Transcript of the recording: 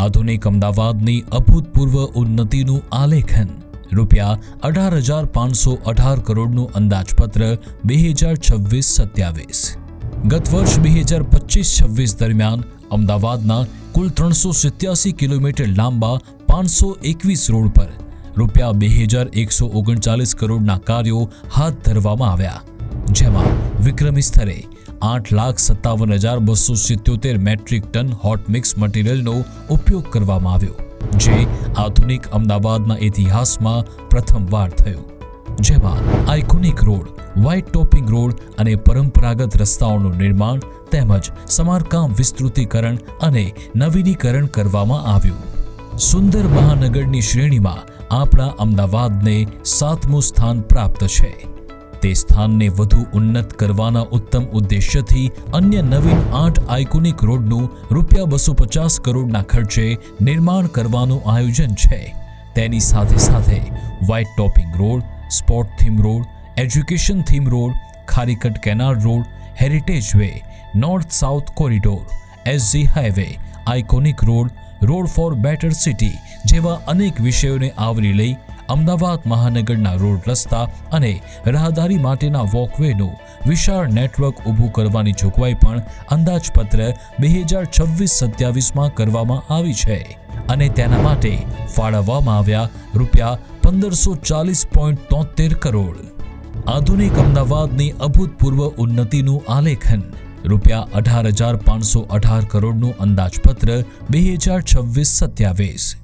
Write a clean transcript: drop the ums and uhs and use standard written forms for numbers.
આધુનિક અમદાવાદની અભૂતપૂર્વ ઉન્નતિનું આલેખન રૂપિયા 18,518 કરોડનું અંદાજપત્ર 2026-27। ગત વર્ષ 2025-26 દરમિયાન અમદાવાદના કુલ 387 કિલોમીટર લાંબા 521 રોડ પર રૂપિયા 2,139 કરોડના કાર્યો હાથ ધરવામાં આવ્યા, જેમાં વિક્રમી સ્તરે 8,57,277 મેટ્રિક ટન હોટ મિક્સ મટીરિયલનો ઉપયોગ કરવામાં આવ્યો, જે આધુનિક અમદાવાદના ઇતિહાસમાં પ્રથમવાર થયું, જેમાં iconic road, white topping road અને પરંપરાગત રસ્તાઓનું નિર્માણ તેમજ સમારકામ, વિસ્તૃતીકરણ અને નવીનીકરણ કરવામાં આવ્યું। સુંદર મહાનગરની શ્રેણીમાં આપણા અમદાવાદને 7મું સ્થાન પ્રાપ્ત છે। તે સ્થાનને વધુ ઉન્નત કરવાના ઉત્તમ ઉદ્દેશ્યથી અન્ય નવીન 8 આઇકોનિક રોડનું રૂપિયા 250 કરોડના ખર્ચે નિર્માણ કરવાનું આયોજન છે। તેની સાથે સાથે white topping road, sport theme road, education theme road, Kharicut canal road, heritage way, north south corridor, SG highway, iconic road, road for better city જેવા અનેક વિષયોને આવરી લઈ અમદાવાદ મહાનગરના રોડ, રસ્તા અને રાહદારી માટેના વોકવેનું વિશાળ નેટવર્ક ઊભું કરવાની જોગવાઈ પણ અંદાજપત્ર 2026-27માં કરવામાં આવી છે અને તેના માટે ફાળવવામાં આવ્યા રૂપિયા 1,540.73 કરોડ। આધુનિક અમદાવાદની અભૂતપૂર્વ ઉન્નતિનું આલેખન રૂપિયા 18,518 કરોડનું અંદાજપત્ર 2026-27।